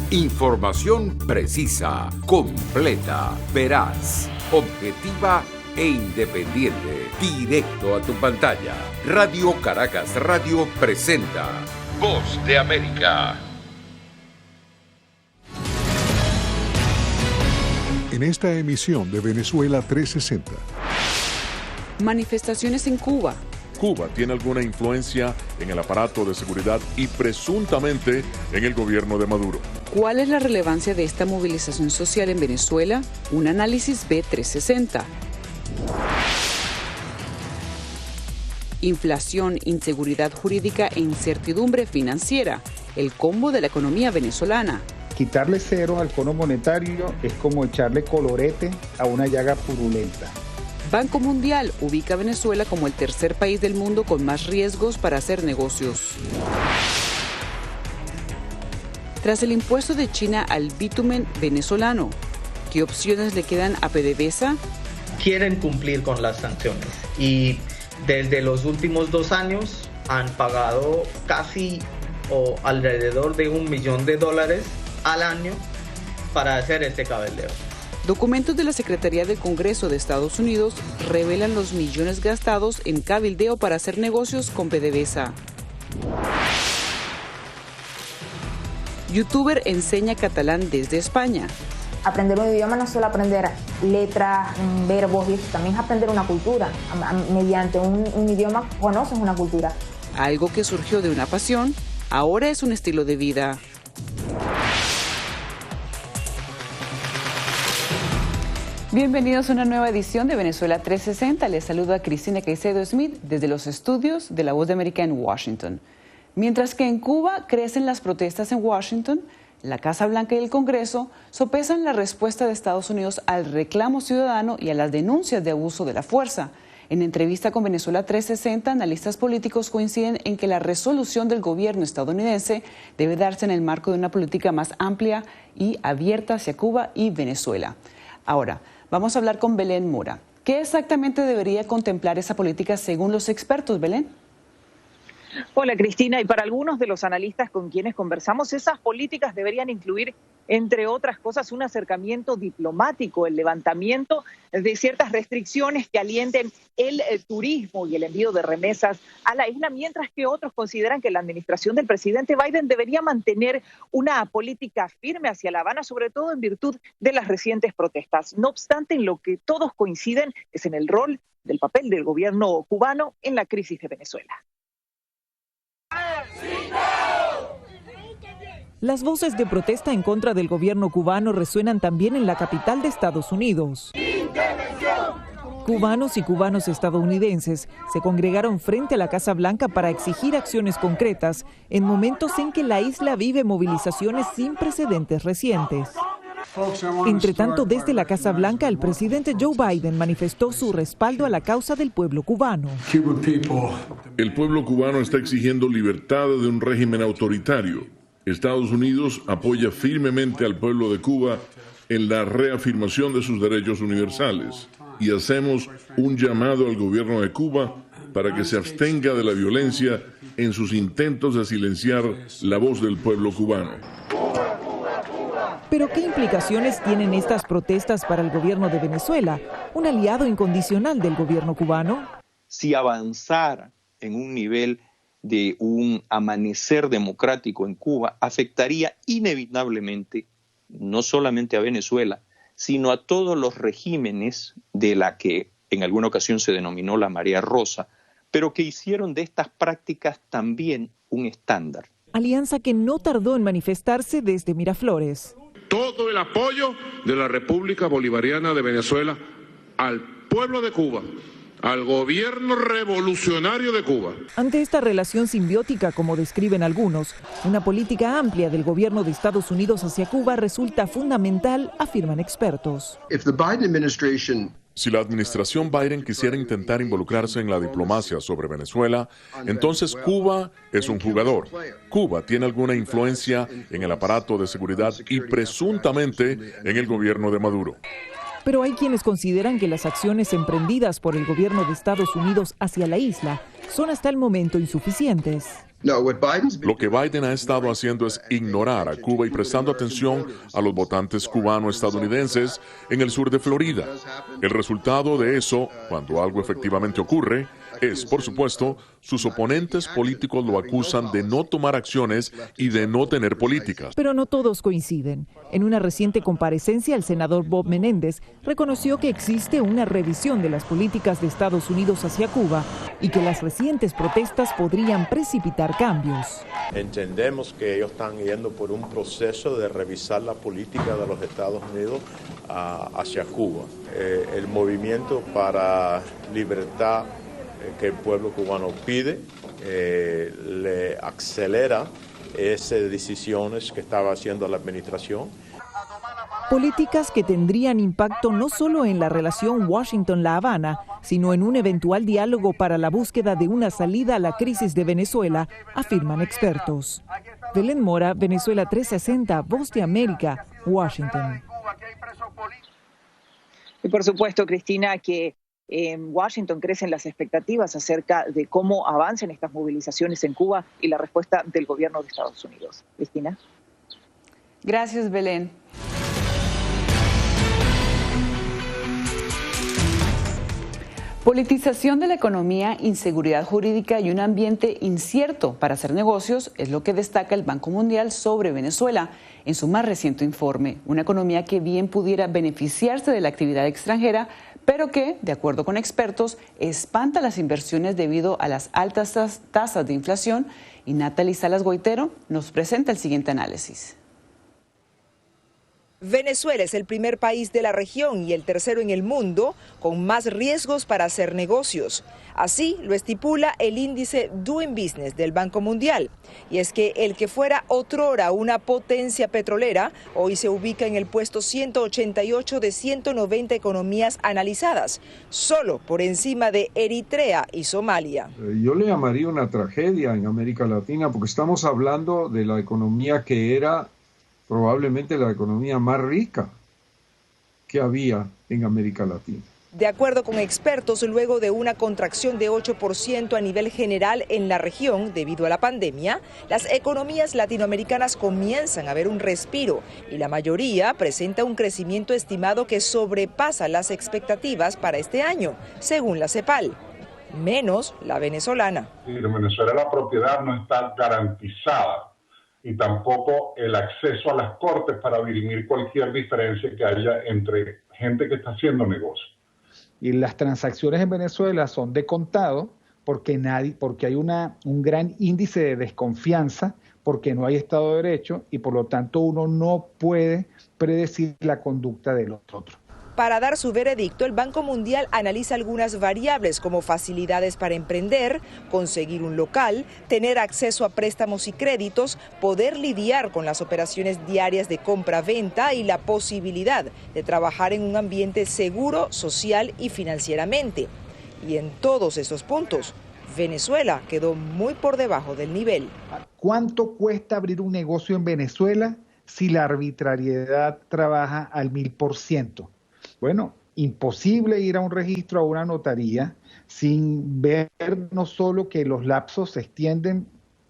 Información precisa, completa, veraz, objetiva e independiente. Directo a tu pantalla. Radio Caracas Radio presenta Voz de América. En esta emisión de Venezuela 360. Manifestaciones en Cuba. Cuba tiene alguna influencia en el aparato de seguridad y presuntamente en el gobierno de Maduro. ¿Cuál es la relevancia de esta movilización social en Venezuela? Un análisis B360. Inflación, inseguridad jurídica e incertidumbre financiera. El combo de la economía venezolana. Quitarle cero al Fondo Monetario es como echarle colorete a una llaga purulenta. Banco Mundial ubica a Venezuela como el tercer país del mundo con más riesgos para hacer negocios. Tras el impuesto de China al bitumen venezolano, ¿qué opciones le quedan a PDVSA? Quieren cumplir con las sanciones y desde los últimos 2 años han pagado casi o alrededor de $1 millón al año para hacer este cabildeo. Documentos de la Secretaría del Congreso de Estados Unidos revelan los millones gastados en cabildeo para hacer negocios con PDVSA. Youtuber enseña catalán desde España. Aprender un idioma no es solo aprender letras, verbos, también es aprender una cultura. Mediante un idioma conoces una cultura. Algo que surgió de una pasión, ahora es un estilo de vida. Bienvenidos a una nueva edición de Venezuela 360. Les saluda Cristina Caicedo Smith desde los estudios de La Voz de América en Washington. Mientras que en Cuba crecen las protestas en Washington, la Casa Blanca y el Congreso sopesan la respuesta de Estados Unidos al reclamo ciudadano y a las denuncias de abuso de la fuerza. En entrevista con Venezuela 360, analistas políticos coinciden en que la resolución del gobierno estadounidense debe darse en el marco de una política más amplia y abierta hacia Cuba y Venezuela. Ahora, vamos a hablar con Belén Mora. ¿Qué exactamente debería contemplar esa política según los expertos, Belén? Hola Cristina, y para algunos de los analistas con quienes conversamos, esas políticas deberían incluir, entre otras cosas, un acercamiento diplomático, el levantamiento de ciertas restricciones que alienten el turismo y el envío de remesas a la isla, mientras que otros consideran que la administración del presidente Biden debería mantener una política firme hacia La Habana, sobre todo en virtud de las recientes protestas. No obstante, en lo que todos coinciden es en el rol del papel del gobierno cubano en la crisis de Venezuela. Las voces de protesta en contra del gobierno cubano resuenan también en la capital de Estados Unidos. Cubanos y cubanos estadounidenses se congregaron frente a la Casa Blanca para exigir acciones concretas en momentos en que la isla vive movilizaciones sin precedentes recientes. Entre tanto, desde la Casa Blanca, el presidente Joe Biden manifestó su respaldo a la causa del pueblo cubano. El pueblo cubano está exigiendo libertad de un régimen autoritario. Estados Unidos apoya firmemente al pueblo de Cuba en la reafirmación de sus derechos universales y hacemos un llamado al gobierno de Cuba para que se abstenga de la violencia en sus intentos de silenciar la voz del pueblo cubano. ¿Pero qué implicaciones tienen estas protestas para el gobierno de Venezuela, un aliado incondicional del gobierno cubano? Si avanzara en un nivel de un amanecer democrático en Cuba, afectaría inevitablemente no solamente a Venezuela, sino a todos los regímenes de la que en alguna ocasión se denominó la Marea Rosa, pero que hicieron de estas prácticas también un estándar. Alianza que no tardó en manifestarse desde Miraflores. Todo el apoyo de la República Bolivariana de Venezuela al pueblo de Cuba, al gobierno revolucionario de Cuba. Ante esta relación simbiótica, como describen algunos, una política amplia del gobierno de Estados Unidos hacia Cuba resulta fundamental, afirman expertos. Si la administración Biden quisiera intentar involucrarse en la diplomacia sobre Venezuela, entonces Cuba es un jugador. Cuba tiene alguna influencia en el aparato de seguridad y presuntamente en el gobierno de Maduro. Pero hay quienes consideran que las acciones emprendidas por el gobierno de Estados Unidos hacia la isla son hasta el momento insuficientes. Lo que Biden ha estado haciendo es ignorar a Cuba y prestando atención a los votantes cubano-estadounidenses en el sur de Florida. El resultado de eso, cuando algo efectivamente ocurre, es, por supuesto, sus oponentes políticos lo acusan de no tomar acciones y de no tener políticas. Pero no todos coinciden. En una reciente comparecencia, el senador Bob Menéndez reconoció que existe una revisión de las políticas de Estados Unidos hacia Cuba y que las recientes protestas podrían precipitar cambios. Entendemos que ellos están yendo por un proceso de revisar la política de los Estados Unidos hacia Cuba. El movimiento para libertad que el pueblo cubano pide le acelera esas decisiones que estaba haciendo la administración. Políticas que tendrían impacto no solo en la relación Washington-La Habana, sino en un eventual diálogo para la búsqueda de una salida a la crisis de Venezuela, afirman expertos. Belén Mora, Venezuela 360, Voz de América, Washington. Y por supuesto, Cristina, que en Washington crecen las expectativas acerca de cómo avancen estas movilizaciones en Cuba y la respuesta del gobierno de Estados Unidos. Cristina. Gracias, Belén. Politización de la economía, inseguridad jurídica y un ambiente incierto para hacer negocios es lo que destaca el Banco Mundial sobre Venezuela en su más reciente informe. Una economía que bien pudiera beneficiarse de la actividad extranjera, pero que, de acuerdo con expertos, espanta las inversiones debido a las altas tasas de inflación. Y Natalie Salas Goitero nos presenta el siguiente análisis. Venezuela es el primer país de la región y el tercero en el mundo con más riesgos para hacer negocios. Así lo estipula el índice Doing Business del Banco Mundial. Y es que el que fuera otrora una potencia petrolera, hoy se ubica en el puesto 188 de 190 economías analizadas, solo por encima de Eritrea y Somalia. Yo le llamaría una tragedia en América Latina porque estamos hablando de la economía que era probablemente la economía más rica que había en América Latina. De acuerdo con expertos, luego de una contracción de 8% a nivel general en la región debido a la pandemia, las economías latinoamericanas comienzan a ver un respiro y la mayoría presenta un crecimiento estimado que sobrepasa las expectativas para este año, según la CEPAL, menos la venezolana. En Venezuela la propiedad no está garantizada y tampoco el acceso a las cortes para dirimir cualquier diferencia que haya entre gente que está haciendo negocio. Y las transacciones en Venezuela son de contado porque hay un gran índice de desconfianza, porque no hay Estado de Derecho y por lo tanto uno no puede predecir la conducta de los otros. Para dar su veredicto, el Banco Mundial analiza algunas variables como facilidades para emprender, conseguir un local, tener acceso a préstamos y créditos, poder lidiar con las operaciones diarias de compra-venta y la posibilidad de trabajar en un ambiente seguro, social y financieramente. Y en todos esos puntos, Venezuela quedó muy por debajo del nivel. ¿Cuánto cuesta abrir un negocio en Venezuela si la arbitrariedad trabaja al 1000%? Bueno, imposible ir a un registro, a una notaría, sin ver no solo que los lapsos se extienden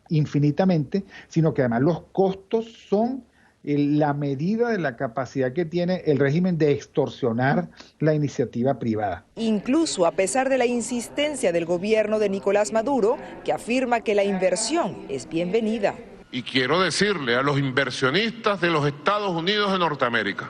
infinitamente, sino que además los costos son la medida de la capacidad que tiene el régimen de extorsionar la iniciativa privada. Incluso a pesar de la insistencia del gobierno de Nicolás Maduro, que afirma que la inversión es bienvenida. Y quiero decirle a los inversionistas de los Estados Unidos de Norteamérica,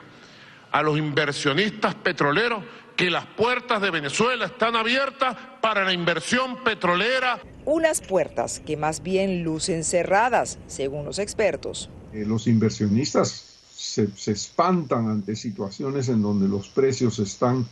a los inversionistas petroleros, que las puertas de Venezuela están abiertas para la inversión petrolera. Unas puertas que más bien lucen cerradas, según los expertos. Los inversionistas se espantan ante situaciones en donde los precios están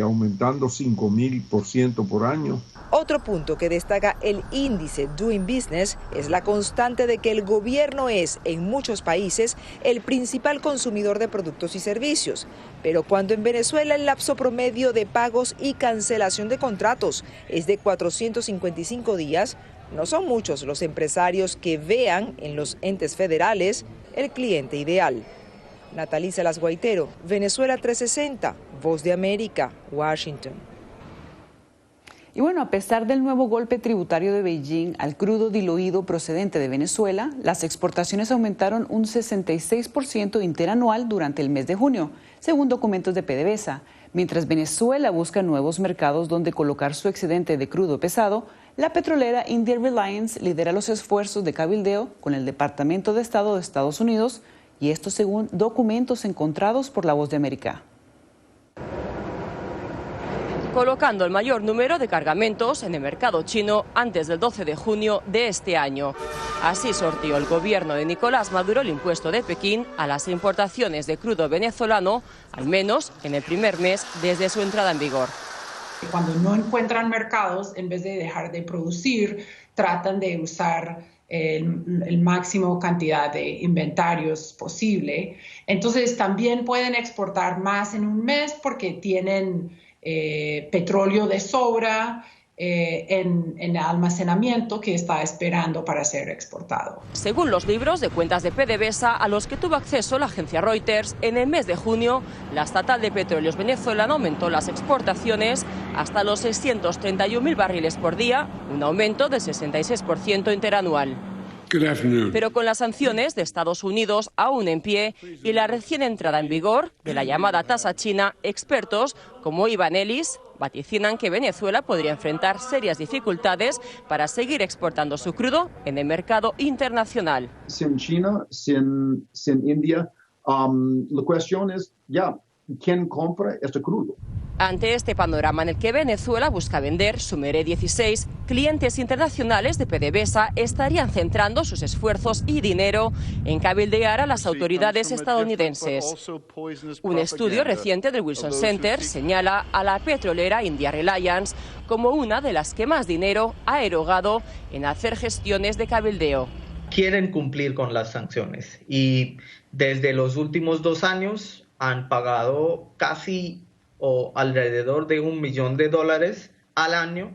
aumentando 5.000% por año. Otro punto que destaca el índice Doing Business es la constante de que el gobierno es, en muchos países, el principal consumidor de productos y servicios. Pero cuando en Venezuela el lapso promedio de pagos y cancelación de contratos es de 455 días, no son muchos los empresarios que vean en los entes federales el cliente ideal. Natalie Salas Goitero, Venezuela 360, Voz de América, Washington. Y bueno, a pesar del nuevo golpe tributario de Beijing al crudo diluido procedente de Venezuela, las exportaciones aumentaron un 66% interanual durante el mes de junio, según documentos de PDVSA. Mientras Venezuela busca nuevos mercados donde colocar su excedente de crudo pesado, la petrolera India Reliance lidera los esfuerzos de cabildeo con el Departamento de Estado de Estados Unidos, y esto según documentos encontrados por La Voz de América. Colocando el mayor número de cargamentos en el mercado chino antes del 12 de junio de este año. Así sorteó el gobierno de Nicolás Maduro el impuesto de Pekín a las importaciones de crudo venezolano, al menos en el primer mes desde su entrada en vigor. Cuando no encuentran mercados, en vez de dejar de producir, tratan de usar el máximo cantidad de inventarios posible. Entonces también pueden exportar más en un mes porque tienen petróleo de sobra en almacenamiento que está esperando para ser exportado. Según los libros de cuentas de PDVSA a los que tuvo acceso la agencia Reuters, en el mes de junio, la estatal de petróleos venezolana aumentó las exportaciones hasta los 631.000 barriles por día, un aumento del 66% interanual. Pero con las sanciones de Estados Unidos aún en pie y la recién entrada en vigor de la llamada tasa china, expertos como Iván Ellis vaticinan que Venezuela podría enfrentar serias dificultades para seguir exportando su crudo en el mercado internacional. Sin China, sin India, la cuestión es ¿quién compra este crudo? Ante este panorama en el que Venezuela busca vender su Merey 16, clientes internacionales de PDVSA estarían centrando sus esfuerzos y dinero en cabildear a las autoridades estadounidenses. Un estudio reciente del Wilson Center señala a la petrolera India Reliance como una de las que más dinero ha erogado en hacer gestiones de cabildeo. Quieren cumplir con las sanciones y desde los últimos 2 años han pagado casi o alrededor de $1 millón al año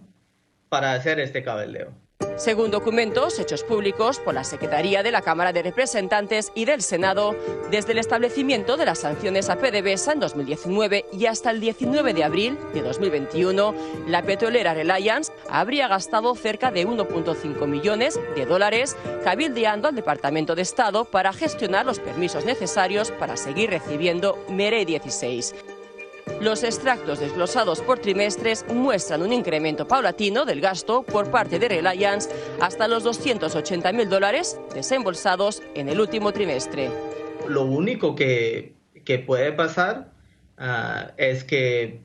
para hacer este cabildeo. Según documentos hechos públicos por la Secretaría de la Cámara de Representantes y del Senado, desde el establecimiento de las sanciones a PDVSA en 2019 y hasta el 19 de abril de 2021, la petrolera Reliance habría gastado cerca de $1.5 millones cabildeando al Departamento de Estado para gestionar los permisos necesarios para seguir recibiendo Merey 16. Los extractos desglosados por trimestres muestran un incremento paulatino del gasto por parte de Reliance hasta los $280.000 desembolsados en el último trimestre. Lo único que puede pasar es que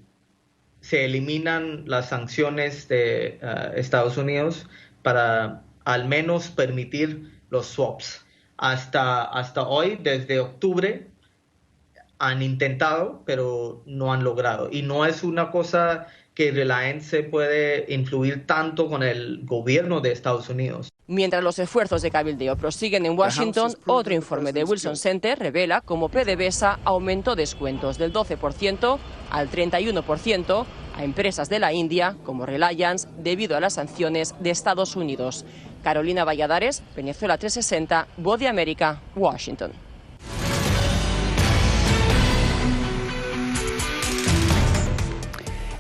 se eliminan las sanciones de Estados Unidos para al menos permitir los swaps. Hasta hoy, desde octubre, han intentado, pero no han logrado. Y no es una cosa que Reliance puede influir tanto con el gobierno de Estados Unidos. Mientras los esfuerzos de cabildeo prosiguen en Washington, otro informe de Wilson Center revela cómo PDVSA aumentó descuentos del 12% al 31% a empresas de la India, como Reliance, debido a las sanciones de Estados Unidos. Carolina Valladares, Venezuela 360, Voz de América, Washington.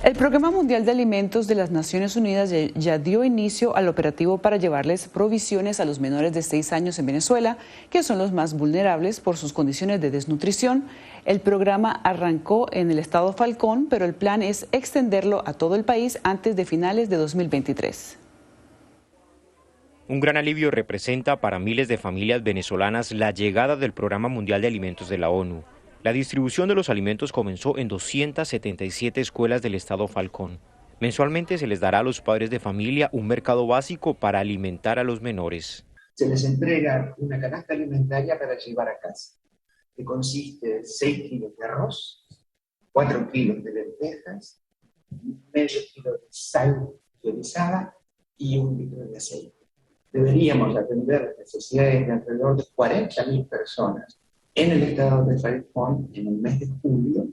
El Programa Mundial de Alimentos de las Naciones Unidas ya dio inicio al operativo para llevarles provisiones a los menores de 6 años en Venezuela, que son los más vulnerables por sus condiciones de desnutrición. El programa arrancó en el estado Falcón, pero el plan es extenderlo a todo el país antes de finales de 2023. Un gran alivio representa para miles de familias venezolanas la llegada del Programa Mundial de Alimentos de la ONU. La distribución de los alimentos comenzó en 277 escuelas del estado Falcón. Mensualmente se les dará a los padres de familia un mercado básico para alimentar a los menores. Se les entrega una canasta alimentaria para llevar a casa, que consiste de 6 kilos de arroz, 4 kilos de lentejas, medio kilo de sal ionizada y 1 litro de aceite. Deberíamos atender las necesidades de alrededor de 40.000 personas en el estado de Falcón en el mes de julio.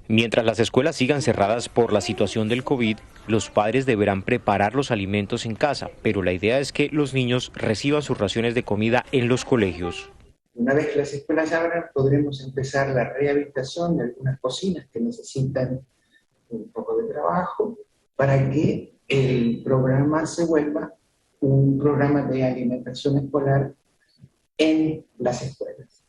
Mientras las escuelas sigan cerradas por la situación del COVID, los padres deberán preparar los alimentos en casa, pero la idea es que los niños reciban sus raciones de comida en los colegios. Una vez que las escuelas abran, podremos empezar la rehabilitación de algunas cocinas que necesitan un poco de trabajo para que el programa se vuelva un programa de alimentación escolar en las escuelas.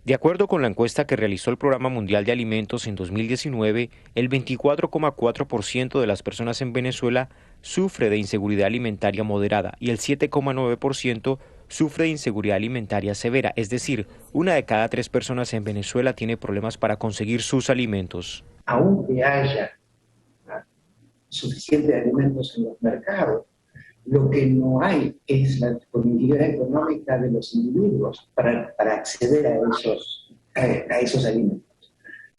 De acuerdo con la encuesta que realizó el Programa Mundial de Alimentos en 2019, el 24,4% de las personas en Venezuela sufre de inseguridad alimentaria moderada y el 7,9% sufre de inseguridad alimentaria severa, es decir, 1 de cada 3 personas en Venezuela tiene problemas para conseguir sus alimentos. Aunque haya suficiente alimentos en los mercados, lo que no hay es la disponibilidad económica de los individuos para acceder a esos alimentos.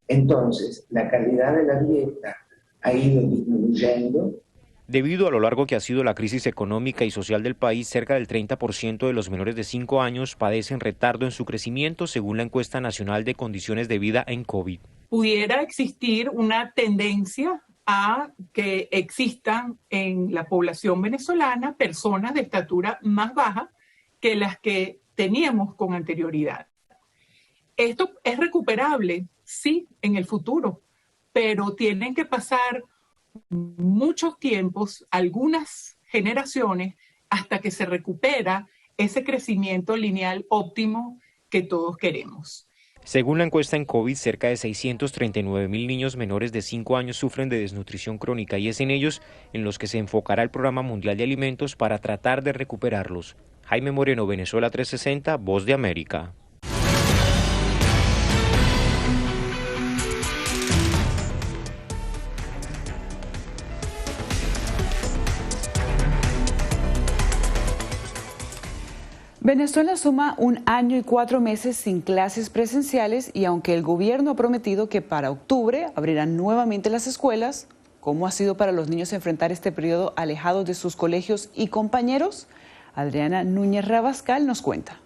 Entonces, la calidad de la dieta ha ido disminuyendo. Debido a lo largo que ha sido la crisis económica y social del país, cerca del 30% de los menores de 5 años padecen retardo en su crecimiento, según la encuesta nacional de condiciones de vida en COVID. Pudiera existir una tendencia a que existan en la población venezolana personas de estatura más baja que las que teníamos con anterioridad. Esto es recuperable, sí, en el futuro, pero tienen que pasar muchos tiempos, algunas generaciones, hasta que se recupera ese crecimiento lineal óptimo que todos queremos. Según la encuesta en COVID, cerca de 639.000 niños menores de 5 años sufren de desnutrición crónica y es en ellos en los que se enfocará el Programa Mundial de Alimentos para tratar de recuperarlos. Jaime Moreno, Venezuela 360, Voz de América. Venezuela suma 1 año y 4 meses sin clases presenciales y aunque el gobierno ha prometido que para octubre abrirán nuevamente las escuelas, ¿cómo ha sido para los niños enfrentar este periodo alejados de sus colegios y compañeros? Adriana Núñez Rabascal nos cuenta.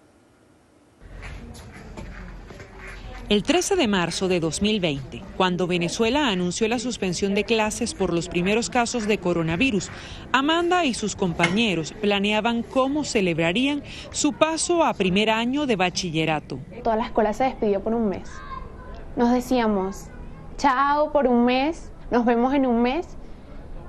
El 13 de marzo de 2020, cuando Venezuela anunció la suspensión de clases por los primeros casos de coronavirus, Amanda y sus compañeros planeaban cómo celebrarían su paso a primer año de bachillerato. Toda la escuela se despidió por un mes. Nos decíamos, chao por un mes, nos vemos en un mes,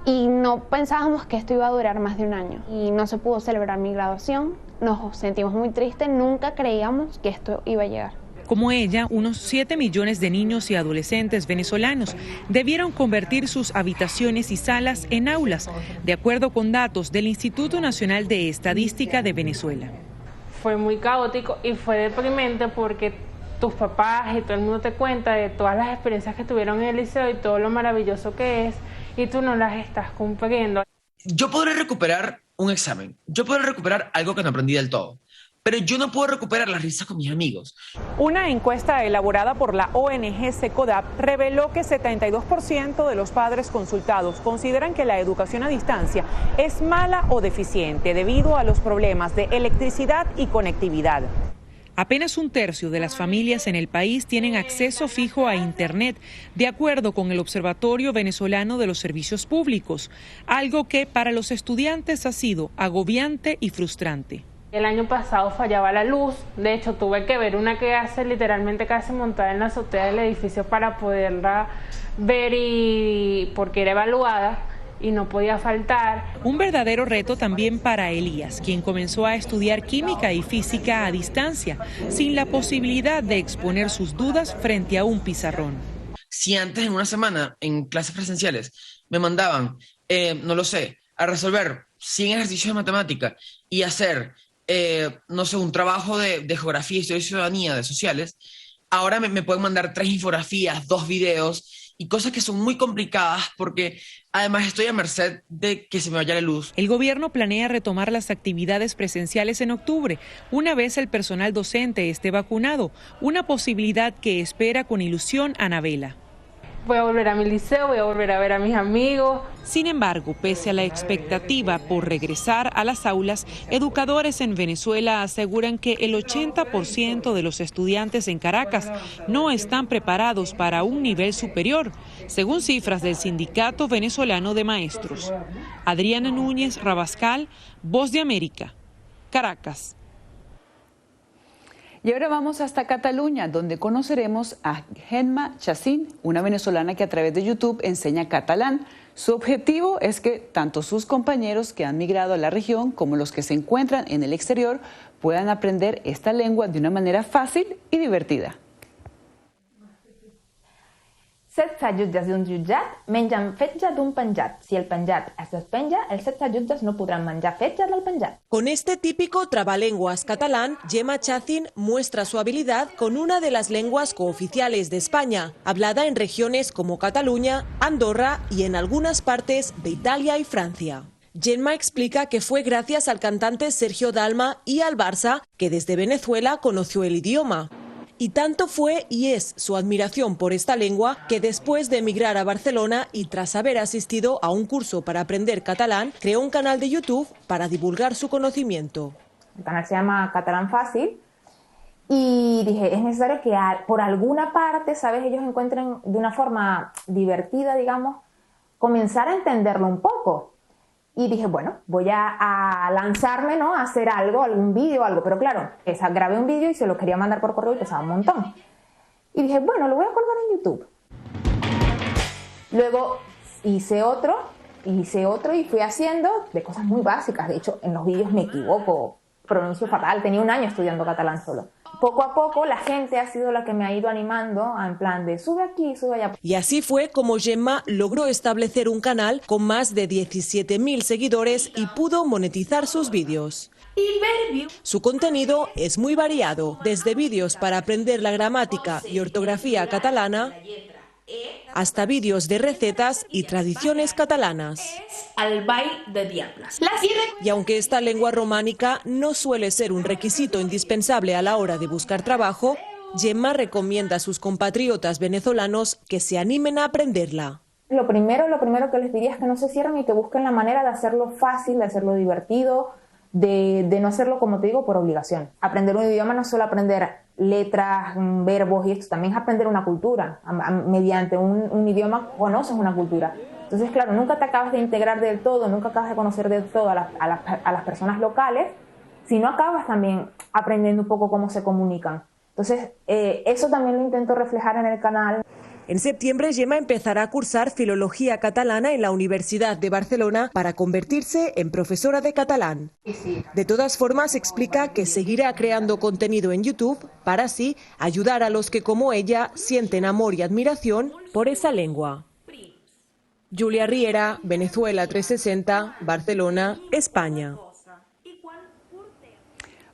y no pensábamos que esto iba a durar más de 1 año. Y no se pudo celebrar mi graduación, nos sentimos muy tristes, nunca creíamos que esto iba a llegar. Como ella, unos 7 millones de niños y adolescentes venezolanos debieron convertir sus habitaciones y salas en aulas, de acuerdo con datos del Instituto Nacional de Estadística de Venezuela. Fue muy caótico y fue deprimente porque tus papás y todo el mundo te cuenta de todas las experiencias que tuvieron en el liceo y todo lo maravilloso que es, y tú no las estás cumpliendo. Yo podré recuperar un examen, yo podré recuperar algo que no aprendí del todo, pero yo no puedo recuperar las risas con mis amigos. Una encuesta elaborada por la ONG SECODAP reveló que 72% de los padres consultados consideran que la educación a distancia es mala o deficiente debido a los problemas de electricidad y conectividad. Apenas 1/3 de las familias en el país tienen acceso fijo a Internet, de acuerdo con el Observatorio Venezolano de los Servicios Públicos, algo que para los estudiantes ha sido agobiante y frustrante. El año pasado fallaba la luz, de hecho tuve que ver una clase literalmente casi montada en la azotea del edificio para poderla ver porque era evaluada y no podía faltar. Un verdadero reto también para Elías, quien comenzó a estudiar química y física a distancia, sin la posibilidad de exponer sus dudas frente a un pizarrón. Si antes en una semana en clases presenciales me mandaban, no lo sé, a resolver 100 ejercicios de matemática y hacer no sé, un trabajo de geografía, historia y ciudadanía, de sociales, ahora me pueden mandar 3 infografías, 2 videos y cosas que son muy complicadas porque además estoy a merced de que se me vaya la luz. El gobierno planea retomar las actividades presenciales en octubre, una vez el personal docente esté vacunado, una posibilidad que espera con ilusión Anabela. Voy a volver a mi liceo, voy a volver a ver a mis amigos. Sin embargo, pese a la expectativa por regresar a las aulas, educadores en Venezuela aseguran que el 80% de los estudiantes en Caracas no están preparados para un nivel superior, según cifras del Sindicato Venezolano de Maestros. Adriana Núñez Rabascal, Voz de América, Caracas. Y ahora vamos hasta Cataluña, donde conoceremos a Gemma Chacín, una venezolana que a través de YouTube enseña catalán. Su objetivo es que tanto sus compañeros que han migrado a la región como los que se encuentran en el exterior puedan aprender esta lengua de una manera fácil y divertida. 16 jutges d'un jutjat mengen fetge d'un penjat. Si el penjat es despenja, els 16 jutges no podran menjar fetge del penjat. Con este típico trabalenguas catalán, Gemma Chacín muestra su habilidad con una de las lenguas cooficiales de España, hablada en regiones como Cataluña, Andorra y en algunas partes de Italia y Francia. Gemma explica que fue gracias al cantante Sergio Dalma y al Barça que desde Venezuela conoció el idioma. Y tanto fue y es su admiración por esta lengua que después de emigrar a Barcelona y tras haber asistido a un curso para aprender catalán, creó un canal de YouTube para divulgar su conocimiento. El canal se llama Catalán Fácil y dije, es necesario que por alguna parte, ¿sabes?, ellos encuentren de una forma divertida, digamos, comenzar a entenderlo un poco. Y dije, bueno, voy a lanzarme, ¿no?, a hacer algo, algún vídeo, algo. Pero claro, grabé un vídeo y se lo quería mandar por correo y pesaba un montón. Y dije, bueno, lo voy a colgar en YouTube. Luego hice otro y fui haciendo de cosas muy básicas. De hecho, en los vídeos me equivoco, pronuncio fatal. Tenía un año estudiando catalán solo. Poco a poco la gente ha sido la que me ha ido animando en plan de sube aquí, sube allá. Y así fue como Gemma logró establecer un canal con más de 17.000 seguidores y pudo monetizar sus vídeos. Su contenido es muy variado, desde vídeos para aprender la gramática y ortografía catalana hasta vídeos de recetas y tradiciones catalanas. Al ball de diables. Y aunque esta lengua románica no suele ser un requisito indispensable a la hora de buscar trabajo, Gemma recomienda a sus compatriotas venezolanos que se animen a aprenderla. Lo primero que les diría es que no se cierren y que busquen la manera de hacerlo fácil, de hacerlo divertido, de no hacerlo, como te digo, por obligación. Aprender un idioma no es solo aprender letras, verbos y esto, también es aprender una cultura. Mediante un idioma conoces una cultura. Entonces, claro, nunca te acabas de integrar del todo, nunca acabas de conocer del todo a las personas locales, sino acabas también aprendiendo un poco cómo se comunican. Entonces, eso también lo intento reflejar en el canal. En septiembre, Gemma empezará a cursar Filología Catalana en la Universidad de Barcelona para convertirse en profesora de catalán. De todas formas, explica que seguirá creando contenido en YouTube para así ayudar a los que, como ella, sienten amor y admiración por esa lengua. Julia Riera, Venezuela 360, Barcelona, España.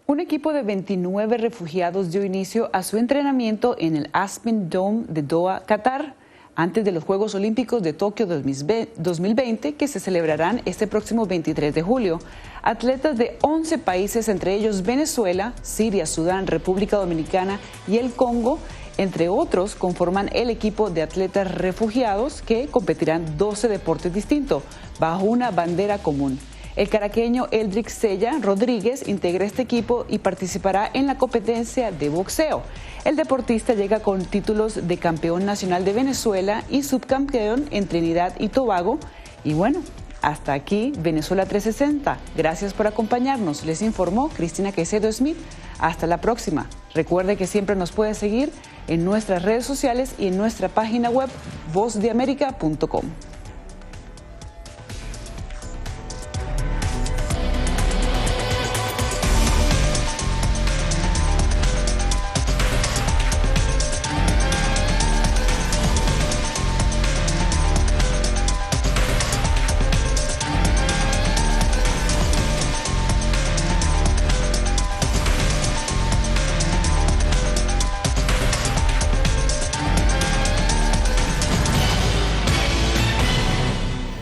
Un equipo de 29 refugiados dio inicio a su entrenamiento en el Aspen Dome de Doha, Qatar, antes de los Juegos Olímpicos de Tokio 2020, que se celebrarán este próximo 23 de julio. Atletas de 11 países, entre ellos Venezuela, Siria, Sudán, República Dominicana y el Congo, entre otros, conforman el equipo de atletas refugiados que competirán 12 deportes distintos, bajo una bandera común. El caraqueño Eldrick Sella Rodríguez integra este equipo y participará en la competencia de boxeo. El deportista llega con títulos de campeón nacional de Venezuela y subcampeón en Trinidad y Tobago. Y bueno, hasta aquí Venezuela 360. Gracias por acompañarnos. Les informó Cristina Caicedo Smith. Hasta la próxima. Recuerde que siempre nos puede seguir en nuestras redes sociales y en nuestra página web vozdeamerica.com.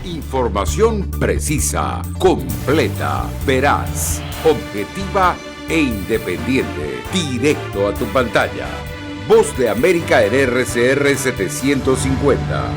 Información precisa, completa, veraz, objetiva e independiente. Directo a tu pantalla. Voz de América en RCR 750.